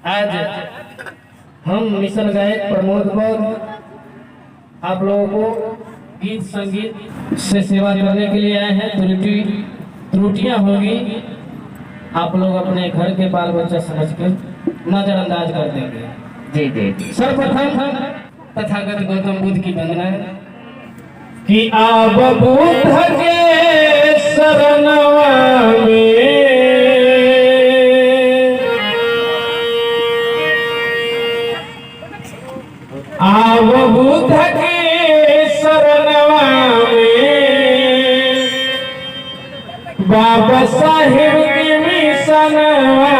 आज हम मिशन गायक प्रमोद गौर आप लोगों को गीत संगीत से सेवा करने के लिए आए हैं। त्रुटियां होगी, आप लोग अपने घर के बाल बच्चा समझकर नजरअंदाज कर देंगे। जी जी। सर्वप्रथम तथागत गौतम बुद्ध की वंदना है कि आब बुद्ध के शरणवा में आब बुद्ध के शरणवा में बाबा साहेब के मिशनवा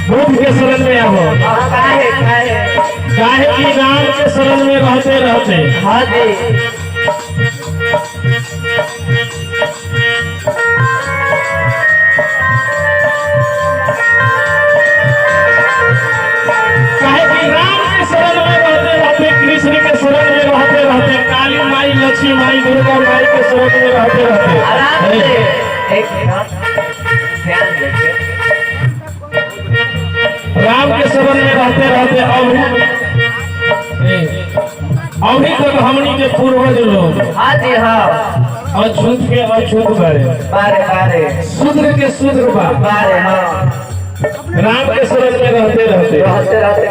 बुद्ध के शरण में आओ। काहे की राम के शरण में रहते रहते हाँ जी कृष्ण के शरण में रहते रहते काली माई लक्ष्मी माई दुर्गा माई के शरण में रहते रहते राम के शरण में रहते रहते अभी तक हमनी के पूर्वज लोग हाँ जी हाँ अछूत के अछूत बारे शूद्र के शूद्र बारे हाँ राम के शरण में रहते रहते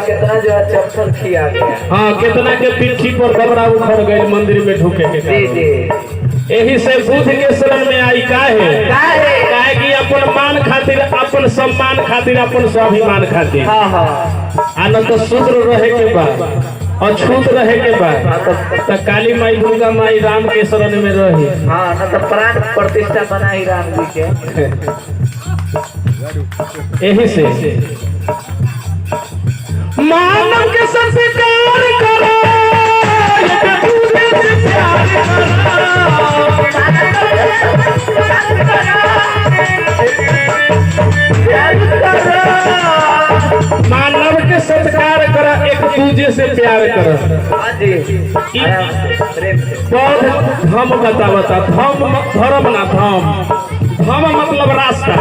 कितना जो है चप्पल खिया गया। हाँ कितना के पीठी पर कपड़ा उखड़ गए मंदिर में ढुके के जी जी। यही से बुद्ध के शरण में आई काहे कि अपन मान खातिर अपन सम्मान खातिर अपन स्वाभिमान खातिर हाँ हाँ आ न तो शूद्र रहे के बाद अछूत रहे के बाद तो काली माई दुर्गा माई राम के शरण में रही हाँ न तो प्राण प्रतिष्ठा बनाई राम जी के। यही से मानव के संस्कार करो मानव के संस्कार करा एक दूजे से प्यार करा। बौद्ध धर्म बता धर्म ना धर्म मतलब रास्ता,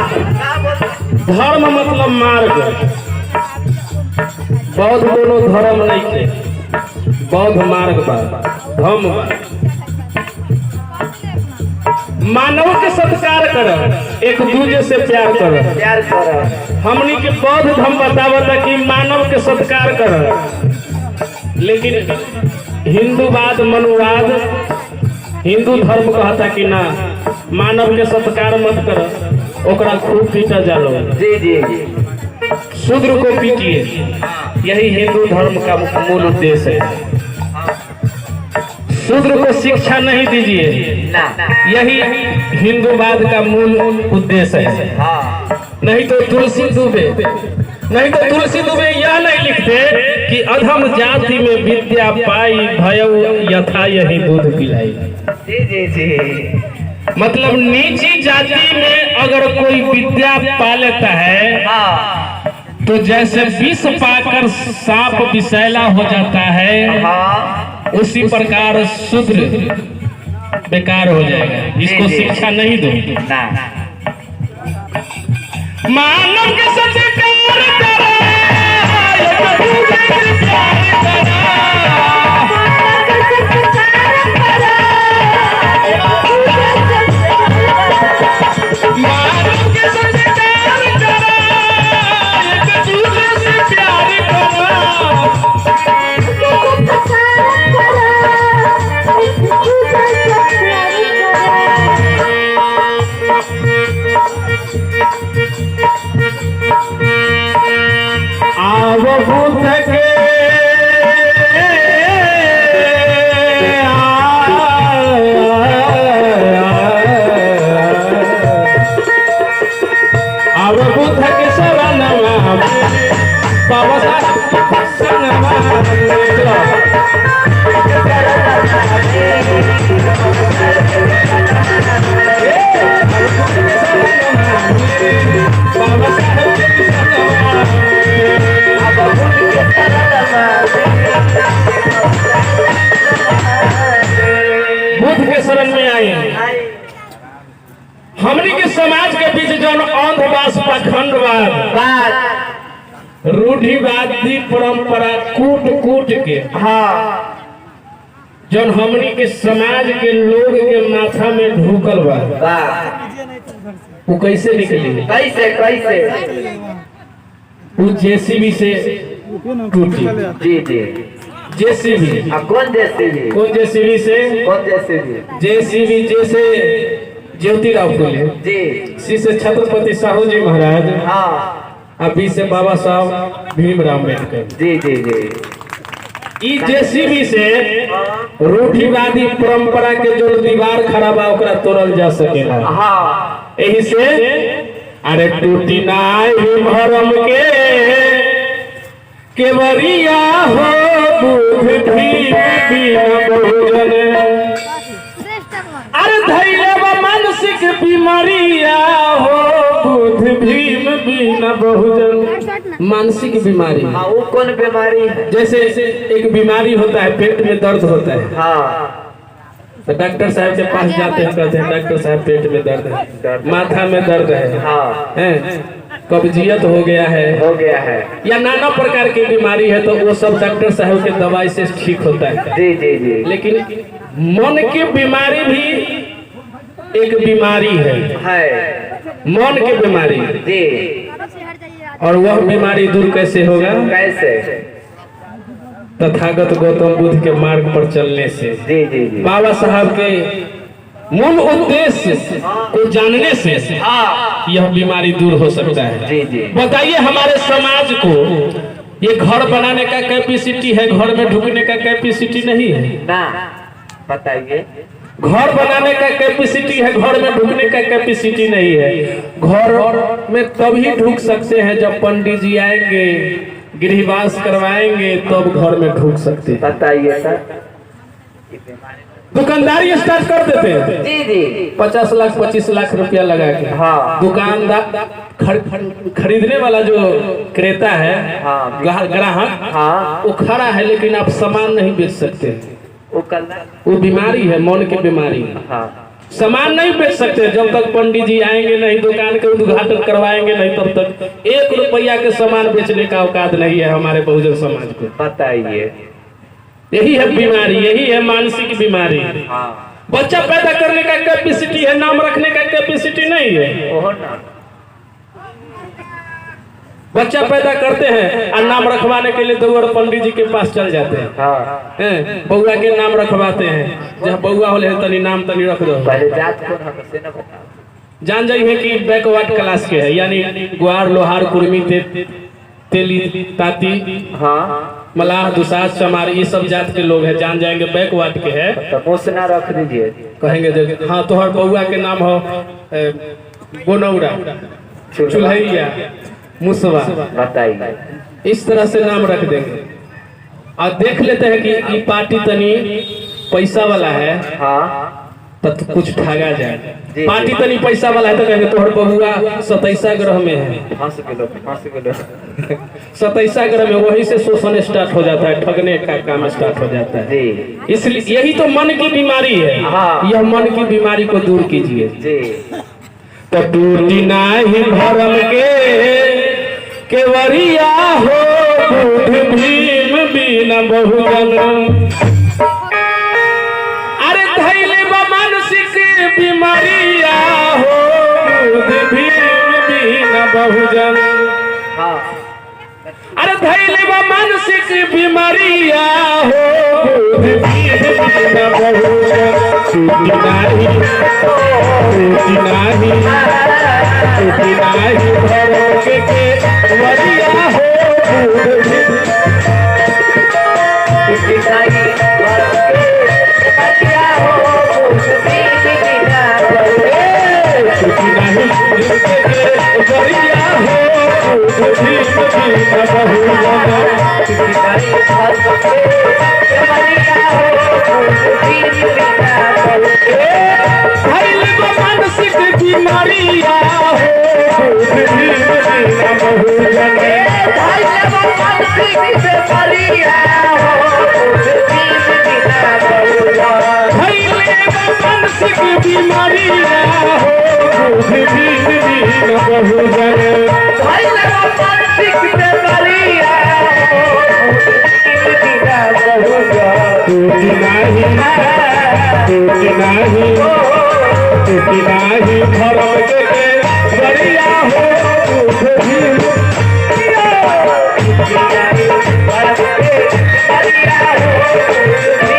धर्म मतलब मार्ग। बौद्ध दोनों धर्म नहीं थे, बौद्ध मार्ग बा धर्म बा। मानव के सत्कार कर एक दूजे से प्यार कर। हमनी के बौद्ध धर्म बतावता कि मानव के सत्कार कर, लेकिन हिंदूवाद मनुवाद हिंदू धर्म कहता कि ना मानव के सत्कार मत कर, ओकरा खूब पीटा जालो। जी जी शूद्र को पीटिए, यही हिंदू धर्म का मूल उद्देश्य है। शूद्र को शिक्षा नहीं दीजिए, यही हिंदूवाद का मूल उद्देश्य है। नहीं तो तुलसी दुबे यह नहीं लिखते कि अधम जाति में विद्या पाई भयउ यथा यही दूध पिलाई। जी जी जी। मतलब नीची जाति में अगर कोई विद्या पा लेता है हाँ तो जैसे विष पाकर सांप विषैला हो जाता है, हाँ उसी प्रकार शूद्र बेकार हो जाएगा। इसको शिक्षा नहीं दो। ना मानव के संस्कार करो, हमनी के समाज के बीच जौन अंधवास पाखंडवाद रूढ़िवादी परंपरा कूट कूट के हाँ जौन हमनी के समाज के लोग के माथा में ढूकल बा, वो कैसे निकली? कैसे कैसे? वो जेसीबी से टूटी। जी जी। जेसीबी कौन जेसीबी? कौन जेसीबी से? कौन जेसीबी? जेसीबी जैसे ज्योतिराव फुले जी, सी से छत्रपति साहू जी महाराज, हाँ अभी से बाबा साहब भीमराव अम्बेडकर। जी जी जी। ई जेसीबी से रूढ़िवादी परंपरा के जो दीवार खड़ा बा ओकरा तोड़ल जा सकेला। हाँ यही से अरे टूटी नाई भरम के केवरिया हो दूध भी बिना बहुजन, अरे धैर्य व मानसिक बीमारिया हो दूध भीम बिना बहुजन। मानसिक बीमारी, हाँ वो कौन बीमारी है? जैसे एक बीमारी होता है, पेट में दर्द होता है, हाँ तो डॉक्टर साहब के पास जाते हैं, कहते हैं डॉक्टर साहब पेट में दर्द है, माथा में दर्द है, हाँ कब्जियत हो गया है या नाना प्रकार की बीमारी है, तो वो सब डॉक्टर साहब के दवाई से ठीक होता है। जी जी जी। लेकिन मन की बीमारी भी एक बीमारी है, मन की बीमारी जी। और वह बीमारी दूर कैसे होगा? कैसे? तथागत गौतम बुद्ध के मार्ग पर चलने से, जी जी जी। बाबा साहब के मूल उद्देश्य को जानने से यह बीमारी दूर हो सकता है। जी जी। बताइए हमारे समाज को ये घर बनाने का कैपेसिटी है, घर में ढुकने का कैपेसिटी नहीं है ना, बताइए। घर बनाने का कैपेसिटी है, घर में ढुकने का कैपेसिटी नहीं है। घर में तभी ढुक सकते हैं जब पंडित जी आएंगे, गृहवास करवाएंगे, तब घर में ढुक सकते हैं। बताइए सर। दुकानदारी स्टार्ट कर देते हैं, जी जी। 50 लाख 25 लाख रुपया लगा के। हाँ। दुकानदार खरीदने वाला जो क्रेता है, हाँ। ग्राहक, हाँ वो खड़ा है, लेकिन आप सामान नहीं बेच सकते। वो बीमारी है, मन की बीमारी। हाँ। सामान नहीं बेच सकते जब तक पंडित जी आएंगे नहीं, दुकान के उद्घाटन करवाएंगे नहीं, तब तक 1 रुपया के सामान बेचने का औकात नहीं है हमारे बहुजन समाज को। बताइए। यही है बीमारी, यही है मानसिक बीमारी। हाँ। बच्चा पैदा करने का कैपेसिटी है, नाम रखने का कैपेसिटी नहीं है। ओहो ना। बच्चा पैदा करते हैं और नाम रखवाने के लिए दौड़ पंडित जी के पास चल जाते हैं। हाँ। बउआ के नाम रखवाते हैं, जब बउआ होले तनी नाम तनी रख दो। पहले जात कौन है से ना बताओ। जान जाइए कि बैकवर्ड क्लास के है, यानी ग्वार, लोहार, कुर्मी, तेली, ताती, हाँ, मलाह, दुसास, चमार, ये सब जात के लोग हैं। जान जाएंगे बैकवर्ड के है, तो मुसना रख दीजिए। कहेंगे जो हाँ तोहर बउआ के नाम हो गोनौरा, चुल्हैया, मुसवा, बताइए। इस तरह से नाम रख देंगे। और देख लेते हैं कि ये पार्टी तनी पैसा वाला है, हाँ तो कुछ ठगा जाए। जी, पार्टी तनी पैसा वाला है तो कहेंगे तोहर बबुआ 27 ग्रह में है, 5 किलो 27 ग्रह में, वही से शोषण स्टार्ट हो जाता है, ठगने का काम स्टार्ट हो जाता है। जी इसलिए यही तो मन की बीमारी है। हाँ। यह मन की बीमारी को दूर कीजिए। जी तो टूटी नाही धर्म के केवरिया हो, बुद्ध भीम बिना बहुजन। अरे धैले बा मानसिक बीमारिया हो, बुद्ध भीम बिना बहुजन। हाँ अरे धैले बा मानसिक बीमारिया हो, बुद्ध भीम बिना बहुजन। टूटी नाही धर्म के केवरिया हो, बुद्ध भीम। टूटी नाही धर्म के केवरिया हो, बुद्ध भीम बिना बहुजन। टूटी नाही धर्म के केवरिया हो, बुद्ध भीम बिना बहुजन। टूटी नाही धर्म के केवरिया हो, बुद्ध भीम बिना बहुजन। धैले बा मानसिक बीमारिया हो, बुद्ध भीम बिना बहुजन। धैले बा मानसिक बीमारिया हो, बुद्ध भीम बिना बहुजन। धैले बा मानसिक बीमारिया हो, बुद्ध भीम बिना बहुजन। धैले बा मानसिक बीमारिया हो, बुद्ध भीम बिना बहुजन। टूटी नाही धर्म के केवरिया हो, बुद्ध भीम। टूटी नाही धर्म के केवरिया हो, बुद्ध भीम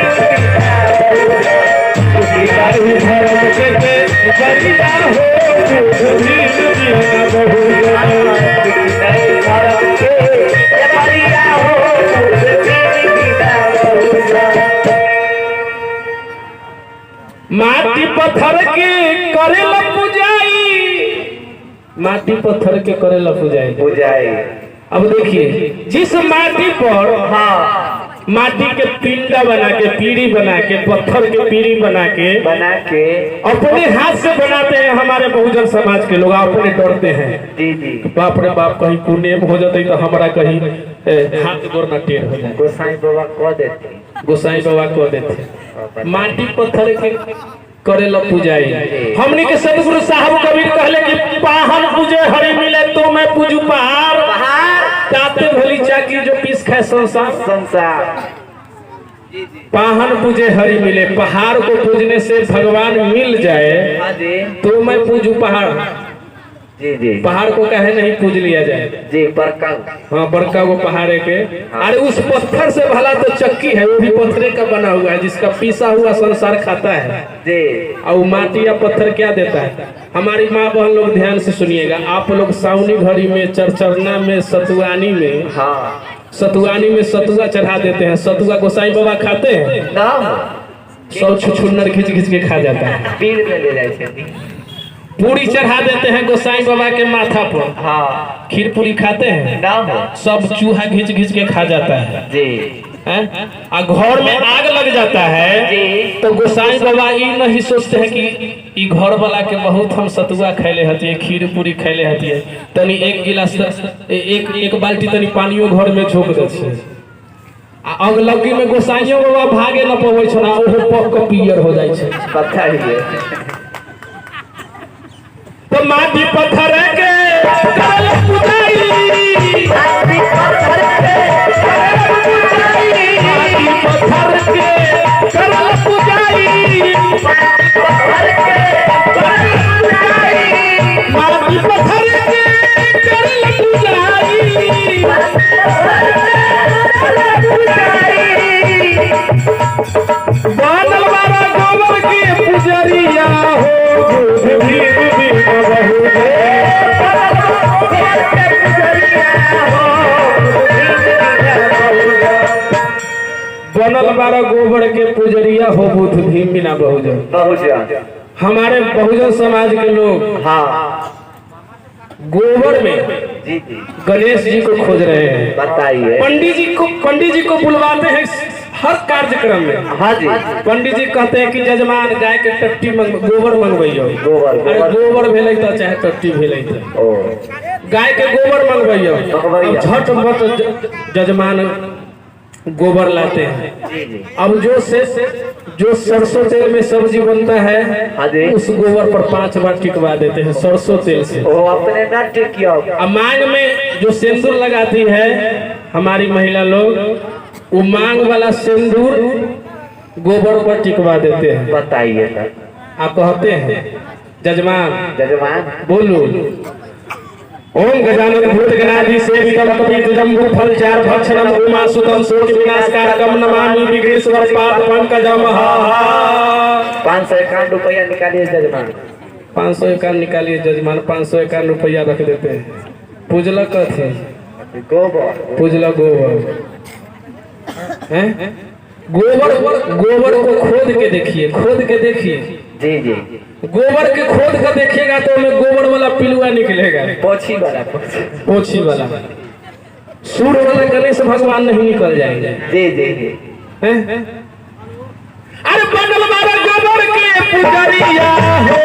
बिना बहुजन। टूटी नाही धर्म के केवरिया हो, बुद्ध भीम बिना बहुजन। टूटी नाही धर्म के केवरिया हो, बुद्ध भीम बिना बहुजन। माटी पत्थर के करेला पूजाई, माटी पत्थर के करेला पूजाई। बुझाई अब देखिए, जिस माटी पर हाँ माटी के पिंडा बना के, पीढ़ी बना के, पत्थर के पीढ़ी बना के बना के अपने हाथ से बनाते हैं हमारे बहुजन समाज के लोग, अपने डरते हैं। जी जी बाप रे बाप, कहीं पुण्य हो जाते तो हमारा कहीं हाथ गोर न टेढ़ हो जाए। गोसाई बाबा कह देते गोसाई बाबा कह देते माटी पत्थर के करेला पूजाई। हमनी के सदगुरु साहब कबीर कहले कि पाहन पूजे हरि मिले तो मैं पूजू पहाड़। ताते भली चाकी जो पीस खाए संसार। संसार पाहन पूजे हरि मिले, पहाड़ को पूजने से भगवान मिल जाए हाँ जी तो मैं पूजू पहाड़। जी जी पहाड़ को कहे नहीं पूज लिया जाए। जी बड़का हाँ, बड़का वो पहाड़े के। अरे उस पत्थर से भला तो चक्की है, वो भी पत्थरे का बना हुआ है, जिसका पीसा हुआ संसार खाता है। जी और वो माटी या पत्थर क्या देता है? हमारी माँ बहन लोग ध्यान से सुनिएगा, आप लोग सावनी घड़ी में, चरचरना में, सतुआनी में, हाँ सतुआनी में सतुआ चढ़ा देते हैं। सतुआ गोसाई बाबा खाते हैं, ना सब छुछुन्नर खींच खींच के खा जाता है। पीर में ले जाए पूरी चढ़ा देते हैं गोसाई बाबा के माथा पर, हाँ खीर पूरी खाते हैं, ना सब चूहा घींच घींच के खा जाता है। जी हैं? आ घर में आग लग जाता है जी। तो गोसाई बाबा ये नहीं सोचते हैं कि ई घर वाला के बहुत हम सतुआ खैले हतिए, खीर पूरी खैले हतिए, तनी एक गिलास एक बाल्टी तनी पानियो घर में झोंक दे छै। आ अगलगी में गोसाइयो बाबा भागे न पबै छै, ओहो पक के पीयर हो जाइ छै। पत्थर ही तो माटी पत्थर के करल पूजाई, माटी पत्थर के करल पूजाई, माटी पत्थर के करल पूजाई। बानल बाबा गोबर के पुजरिया हो, बुद्ध भीम बिना बहुजन। बनल बारा गोबर के पुजरिया हो, बुद्ध भीम बिना बहुजन। बहुजन हमारे बहुजन समाज के लोग हाँ गोबर में जी जी गणेश जी को खोज रहे हैं। बताइए। पंडित जी को बुलवाते हैं हर कार्यक्रम में। हाँ जी। पंडित जी कहते हैं कि जजमान गाय के टट्टी गोबर मंगवाइयो। गोबर अरे गोबर भेलै तो चाहे टट्टी भेलै तो गाय के गोबर मंगवाइयो। अब झट मत जजमान गोबर लाते हैं। जी जी। अब जो सरसों तेल में सब्जी बनता है हाँ जी। उस गोबर पर 5 बार टिकवा देते हैं सरसों तेल से। वो अपने ना टिकियो। अब मांग में जो सिंदूर लगाती है हमारी महिला लोग, वो मांग वाला सिंदूर गोबर पर टिकवा देते हैं। बताइए सर। आप कहते हैं जजमान बोलो ओम गजानन भूत गणाधि सेवितम कपितजम फल 4 भक्षणम उमा सुतम शोक विनाशकारकम नमामि विघ्नेश्वर पाद पंकजम। 551 रुपया निकालिए जजमान। 551 निकालिए जजमान। 551 रुपया रख देते हैं। पूजला कथी गोबर। पूजला गोबर हैं। गोबर को खोद के देखिए। जी जी। गोबर के खोद कर देखिएगा तो हमें गोबर वाला पिलुआ निकलेगा। पोछी वाला सूर्य वाला गणेश भगवान नहीं निकल जाएंगे। जी जी जी। अरे बनल वाला गोबर के पुजरिया हो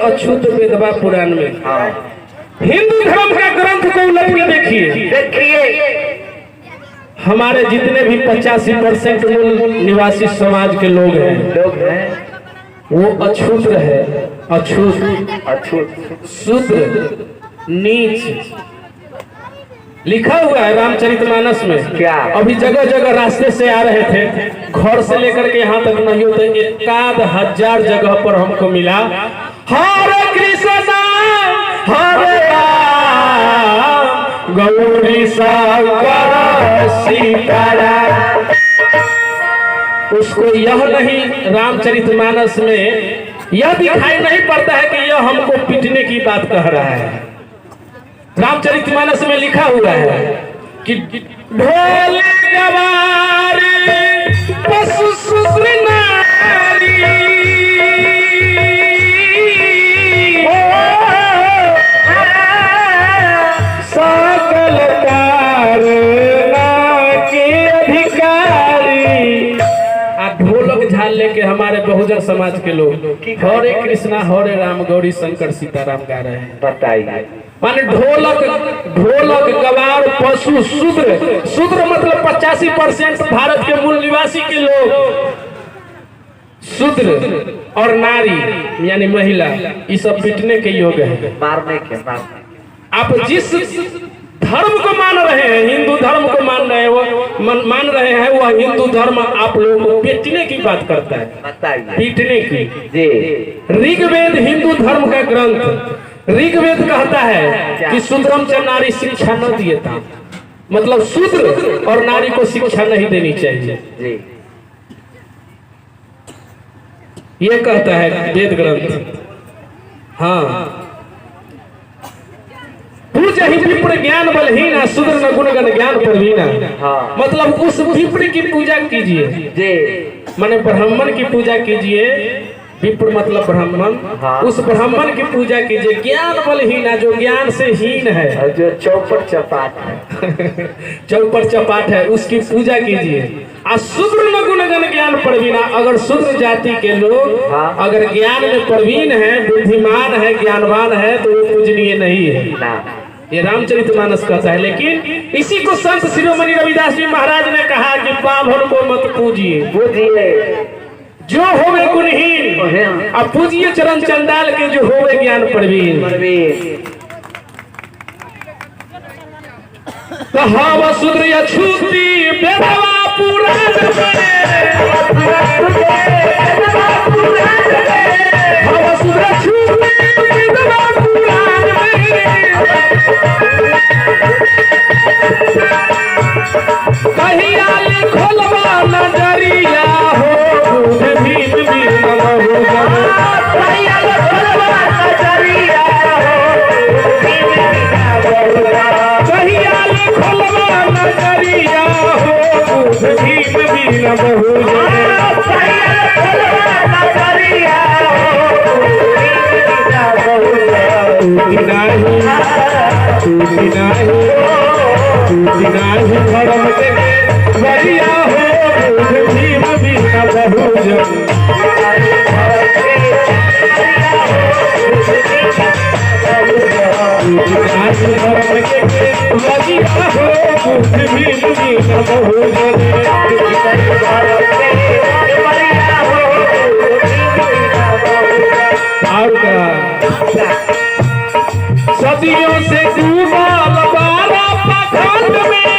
अछूत वेदवा पुराण में। हिंदू धर्म का ग्रंथ को उलट के देखिए। हमारे जितने भी 85% मूल निवासी समाज के लोग हैं वो अछूत है। अछूत शूद्र नीच लिखा हुआ है रामचरितमानस में। क्या? अभी जगह जगह रास्ते से आ रहे थे, घर से लेकर के यहाँ तक नहीं होते 1000 जगह पर हमको मिला हरे कृष्णा हरे राम गौरी शंकर सीताराम। उसको यह नहीं रामचरितमानस में यह दिखाई नहीं पड़ता है कि यह हमको पीटने की बात कह रहा है। रामचरितमानस में लिखा हुआ है कि ढोल गवारी पशु शूद्र नारी सकल कारना के अधिकारी। ढोलक झाल लेके हमारे बहुजन समाज के लोग हरे कृष्णा हरे राम गौरी शंकर सीताराम गा रहे हैं। बताइए। माने ढोलक गवार पशु शूद्र मतलब 85% भारत के मूल निवासी के लोग शूद्र और नारी यानी महिला ये सब पीटने के योग्य है। मारने के। आप जिस धर्म को मान रहे हैं, हिंदू धर्म को मान रहे हैं वह हिंदू धर्म आप लोगों को पीटने की बात करता है। बताइए। पीटने की जी। ऋग्वेद हिंदू धर्म का ग्रंथ ऋग्वेद कहता है कि शूद्रम च नारी शिक्षा न दिए था, मतलब शूद्र और नारी को शिक्षा नहीं देनी चाहिए। जी। ये कहता है वेद ग्रंथ। हाँ पूजा ही विप्र ज्ञान बलहीन शूद्र न गुणगण ज्ञान प्रवीणा। हाँ। मतलब उस विप्र की पूजा कीजिए। जी। माने ब्राह्मण की पूजा कीजिए। विप्र मतलब ब्राह्मण। हाँ। उस ब्राह्मण की पूजा कीजिए ज्ञान बलहीन जो ज्ञान से हीन है और जो चौपट चपाट है चौपट चपाट है उसकी पूजा कीजिए। और शूद्र न गुणगण ज्ञान प्रवीणा। अगर शूद्र जाति के लोग हाँ। अगर ज्ञान में प्रवीण है, बुद्धिमान है, ज्ञानवान है तो वो पूजनीय नहीं है। ना। ये रामचरितमानस कहता है। लेकिन इसी को संत शिरोमणि रविदास जी महाराज ने कहा कि बाभन को मत पूजिए, जो होवे गुणहीन, अब पूजिए चरण चंडाल के, जो होवे ज्ञान प्रवीण। कहावा शूद्र अछूती बेदवा पुराण में, कहावा शूद्र अछूती बेदवा पुराण में, कहिया लिखलवा नजरिया हो दूध भीम भीम बहुजन, कहिया लिखलवा नजरिया हो भीम भीम बहुजन, कहिया लिखलवा नजरिया हो दूध भीम भीम बहुजन, कहिया लिखलवा नजरिया हो टूटी नाही धर्म के बढ़िया हो दूध भीम भीम बहुजन, धर्म के बढ़िया हो दूध भीम भीम बहुजन। सदियों से डूबल बारा पाखंड में,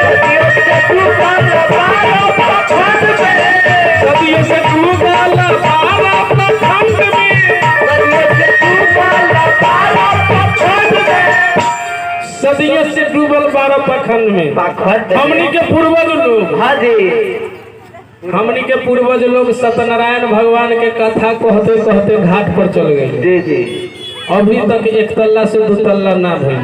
सदियों से डूबल बारा पाखंड में, सदियों से डूबल बारा पाखंड में, सदियों से डूबल बारा पाखंड में। हमनी के पूर्वज लोग, हाँ जी, हमनी के पूर्वज लोग सत्यनारायण भगवान के कथा कहते कहते घाट पर चल गए। जी जी, अभी तक एक तल्ला से दो तल्ला ना भई।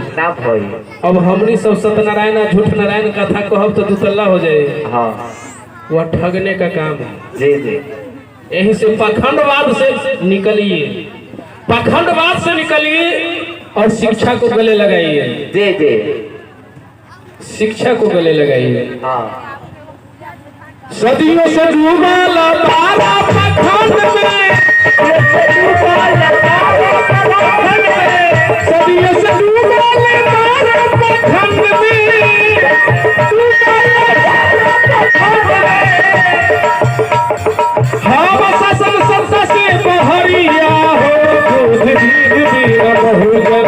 अब हमनी सब सत्यनारायण झूठ नारायण कथा कहब तो 2 तल्ला हो जाए। हाँ, वह ठगने का काम है। जी जी, यही से पाखंडवाद से निकलिए, पाखंडवाद से निकलिए और शिक्षा को गले लगाइए। जी जी, शिक्षा को गले लगाइए। हाँ, सदियों से डूबल बारा पाखंड में, सदियों से डूबल बारा पाखंड में, हम शासन संता से बहरिया हो दूध भीम भीम बहुजन,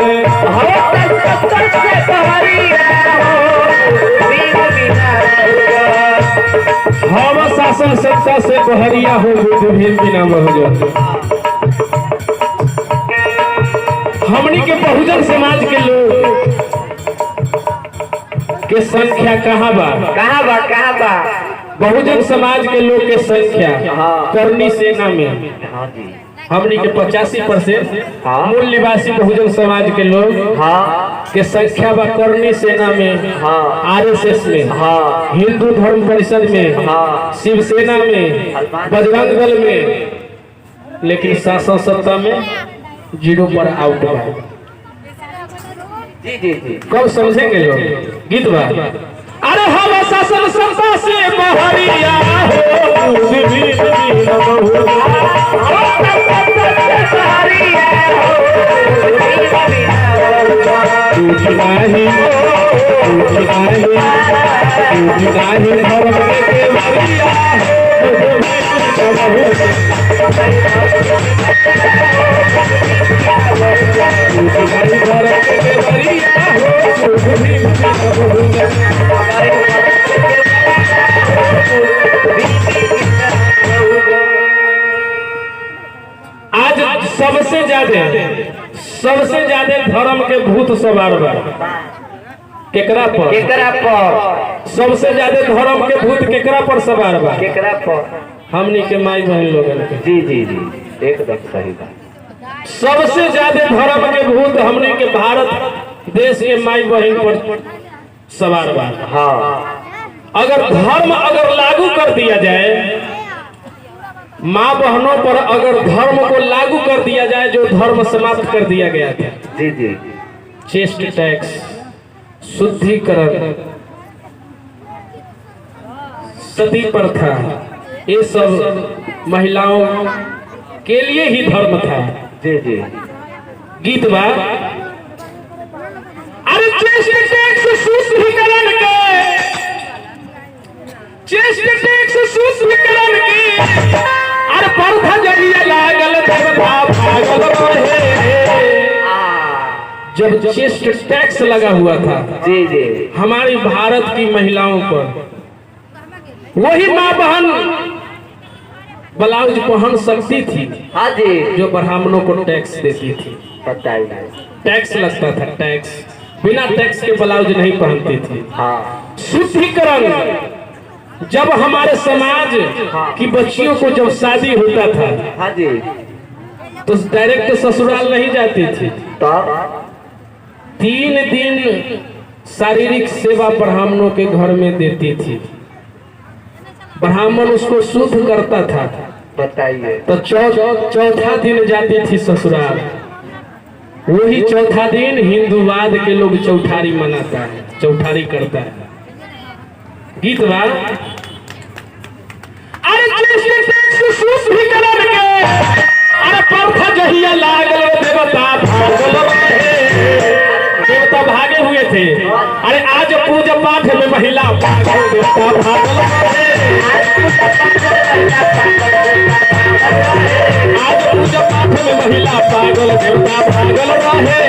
हम शासन सत्ता से बहरिया हो दूध भीम बिना बहुजन। हमनी के बहुजन समाज के लोग के संख्या कहाँ बा? बहुजन समाज के लोग के संख्या करनी सेना में हमनी के 85% मूल निवासी बहुजन समाज के लोग के संख्या बा करनी सेना में, RSS में, हिंदू धर्म परिषद में, शिवसेना में, बजरंग दल में, लेकिन शासन सत्ता में 0 पर आउट बा। कब समझेंगे लोग? गीत बा, अरे हम शासन सत्ता से बहरिया हो दूध भीम भीम बहुजन, टूटी नाही धर्म के बढ़िया आज सबसे ज्यादा धर्म के भूत सवार बा। केकरा पर? सबसे ज्यादा धर्म के भूत केकरा पर सवार बा? हमनी के माई बहन लोगन के। जी जी जी, एकदम सही बात। सबसे ज्यादा धर्म के भूत हमनी के भारत देश के माई बहन पर सवार बा। हाँ, अगर धर्म लागू कर दिया जाए, माँ बहनों पर अगर धर्म को लागू कर दिया जाए, जो धर्म समाप्त कर दिया गया था। जी जी, चेस्ट टैक्स, शुद्धिकरण, सती प्रथा, ये सब महिलाओं के लिए ही धर्म था। जी जी, गीत बा, अरे चेस्ट टैक्स शुद्धिकरण के चेस्ट टैक्स शुद्धिकरण के अरे पर्दा जरिया लागल देवता भागल रहे। जब चेस्ट टैक्स लगा हुआ था जी जी हमारी भारत की महिलाओं पर, वही माँ बहन ब्लाउज पहन सकती थी हाँ जी जो ब्राह्मणों को टैक्स देती थी। बताइए। टैक्स लगता था, टैक्स बिना टैक्स के ब्लाउज नहीं पहनती थी। हाँ शुद्धिकरण जब हमारे समाज की बच्चियों को जब शादी होता था हाँ जी तो डायरेक्ट ससुराल नहीं जाती थी। तो 3 दिन शारीरिक सेवा ब्राह्मणों के घर में देती थी। ब्राह्मण उसको शुद्ध करता था बताइए। तो चौथा दिन जाती थी ससुराल। वही चौथा दिन हिंदूवाद के लोग चौठारी मनाता है, चौठारी करता है। गीत बा अरे शुद्धिकरण के अरे पर्दा जहिया लागल देवता भागल रहे। देवता भागे हुए थे। अरे आज पूजा पाठ में महिला पागल देवता भागल रहे। आज पूजा पाठ में महिला पागल देवता भागल रहे।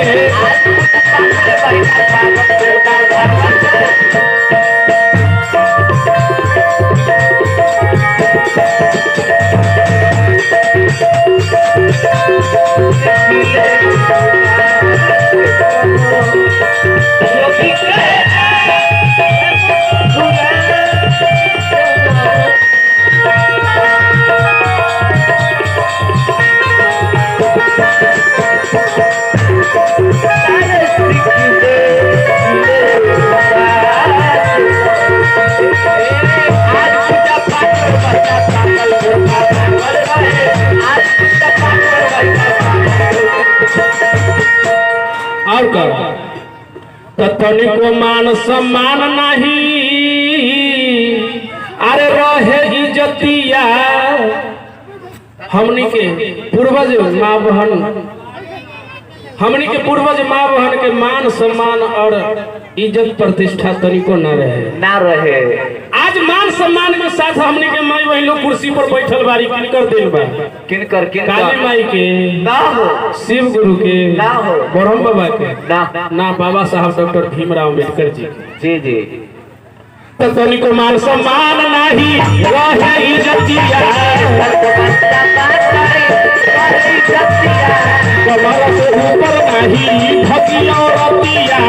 तनिको मान सम्मान नहीं अरे रहे इज्जतिया। हमनी के पूर्वज माँ बहन हमनी के पूर्वज माँ बहन के मान सम्मान और इज्जत प्रतिष्ठा तनिको न रहे। आज मान सम्मान के साथ हमनी के माई बहन लोग कुर्सी पर बैठल बारी किनकर देल बा किनकर काली माई के ना हो, शिव गुरु के ना हो, ब्रह्म बाबा के ना बाबा साहब डॉक्टर भीमराव अम्बेडकर जी जी जी। तो तनिको मान सम्मान नहीं रहे इज्जतिया। कमर से ऊपर नहीं भकिया रतिया।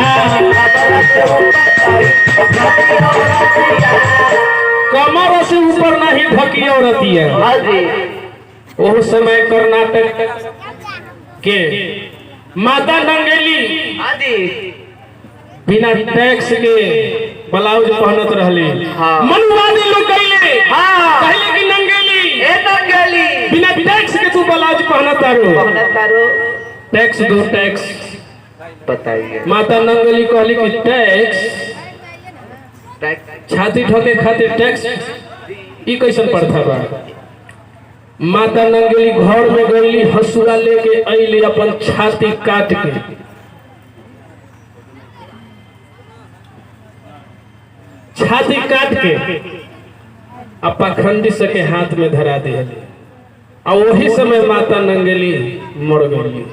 कमर से ऊपर नहीं भकिया रतिया। वो समय कर्नाटक के माता नंगेली बिना टैक्स के ब्लाउज पहनत रहली। मनुवादी लोग कहले कि नंगेली बिना टैक्स के तू ब्लाउज पहनत तारो। टैक्स दो टैक्स। बताइए। माता नंगेली कहली कि टैक्स छाती ठोके खातिर टैक्स ई कैसन प्रथा बा। माता नंगेली घर में गईली, हसुआ लेके अइली, अपन छाती काट के अब पाखंडी सके हाथ में धरा दे। और वही समय माता नंगेली मर गई।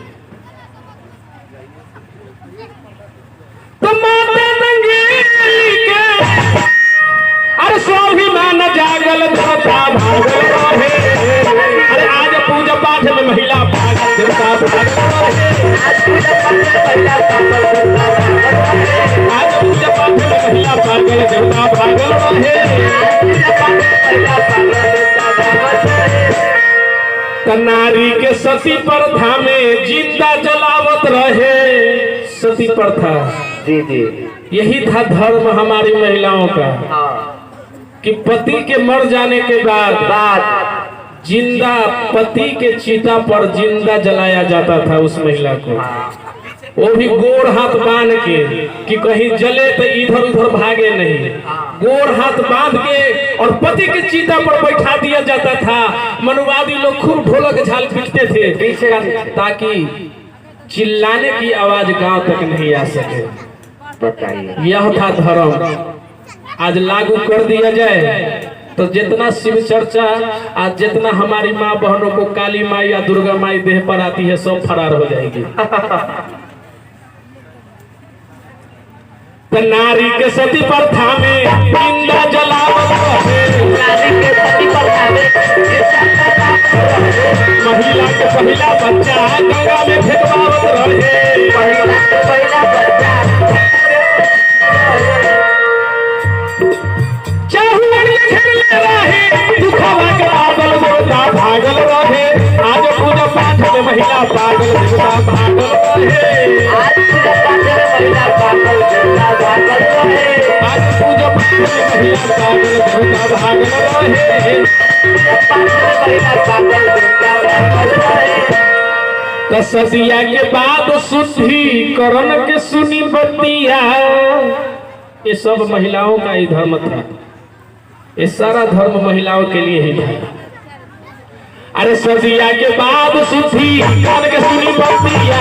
तो माता नंगेली के अरे स्वाभिमान जागल देवता भागल रहे। अरे आज पूजा पाठ में महिला पागल देवता भागल रहे। आज पूजा पाठ में महिला पागल देवता भागल रहे। नारी के सती प्रथा में जिंदा जलावत रहे। सती प्रथा जी जी यही था धर्म हमारी महिलाओं का कि पति के मर जाने के बाद जिंदा पति के चिता पर जिंदा जलाया जाता था उस महिला को। वो भी गोड़ हाथ बांध के कि कहीं जले तो इधर उधर भागे नहीं। गोड़ हाथ बांध के और पति के चिता पर बैठा दिया जाता था। मनुवादी लोग खूब ढोलक झाल पीटते थे ताकि चिल्लाने की आवाज गांव तक नहीं आ सके। बताइए। यह था धर्म, आज लागू कर दिया जाए तो जितना शिव चर्चा, आज जितना हमारी माँ बहनों को काली माई या दुर्गा माई देह पर आती है सब फरार हो जाएगी। तो नारी के सती प्रथा में जिंदा जलावत रहे, नारी के सती प्रथा में महिला के पहला बच्चा गंगा में फेंकवावत रहे, महिला के पहला बच्चा चाहुर खेलने रहे, दुखवा के पागल देवता भागल रहे, आज पूजा पाठ में महिला पागल देवता भागल रहे, आज पूजा पाठ में महिला पागल देवता भागल रहे, आज पूजा पाठ में महिला पागल देवता भागल रहे। पूजा पाठ में महिला पागल देवता भागल रहे। तो सदिया के बाद शुद्धिकरण के सुनी बतिया, ये सब महिलाओं का ही धर्म था, ये सारा धर्म महिलाओं के लिए ही था। अरे सदिया के बाद शुद्धिकरण के सुनी बतिया,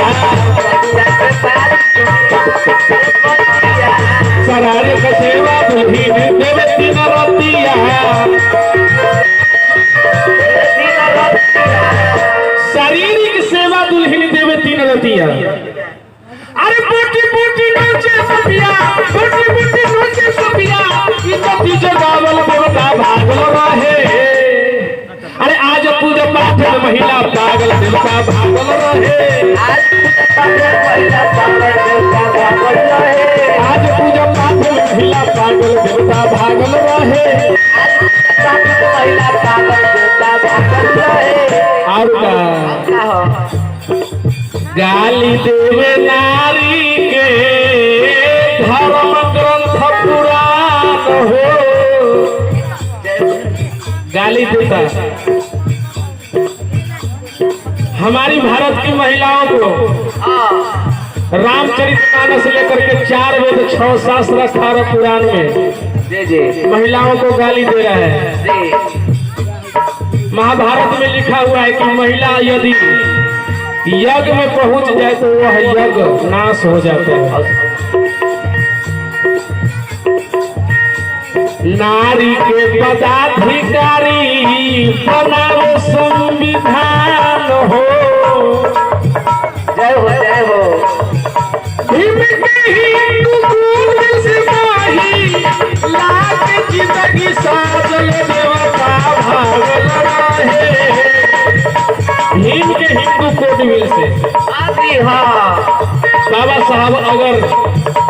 सरारे का सेवा बुद्धि देवे तीन रतिया, शारीरिक सेवा दुल्हन देवे तीन रतिया। अरे बोटी बोटी नोचे सपिया, बोटी बोटी नोचे सपिया, इज्जती जगावल देवता भागल रहे। अरे आज पूजा पाठ में महिला पागल देवता भागल रहे, आज पूजा पाठ में महिला पागल देवता भागल रहे, आज पूजा पाठ में महिला पागल देवता भागल रहे। आज पूजा पाठ में महिला पागल देवता भागल रहे। और का हो गाली देवे नारी के धर्म ग्रंथ पुराण हो, गाली देता हमारी भारत की महिलाओं को रामचरितमानस से लेकर के 4 वेद 6 शास्त्र 18 पुराण में जी जी महिलाओं को गाली दे रहा है। जी महाभारत में लिखा हुआ है कि महिला यदि यज्ञ में पहुंच जाए तो वह यज्ञ नाश हो जाता है। नारी के पदाधिकारी बनाओ संविधान हो, जय हो जय हो। भीम के हिंदू कुल से माही लाख जिंदगी साजल देवता भागल रहे। भीम के हिंदू कोड मिल से हाँ बाबा साहब अगर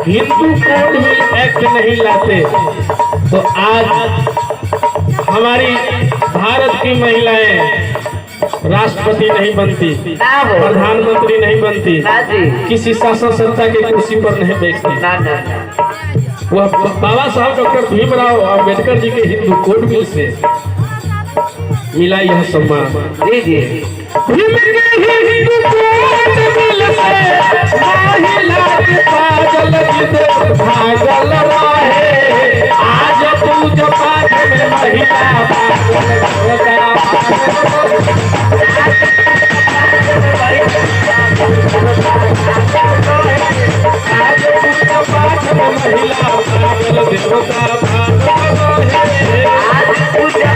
हिंदू कोड मिल एक्ट नहीं लाते तो आज हमारी भारत की महिलाएं राष्ट्रपति नहीं बनती, ना हो प्रधानमंत्री नहीं बनती, ना जी किसी शासन संस्था की कुर्सी पर नहीं बैठती। ना ना ना वह बाबा साहब डॉक्टर भीमराव अम्बेडकर जी के हिंदू कोड मिल से मिला यह सम्मान। जी जी भीम के हिंदू कोड मिल से महिला के पागल जिद भागल रहे। आज पूजा पाठ में महिला पागल आज पूजा पाठ में महिला पागल देवता भागल रहे। आज पूजा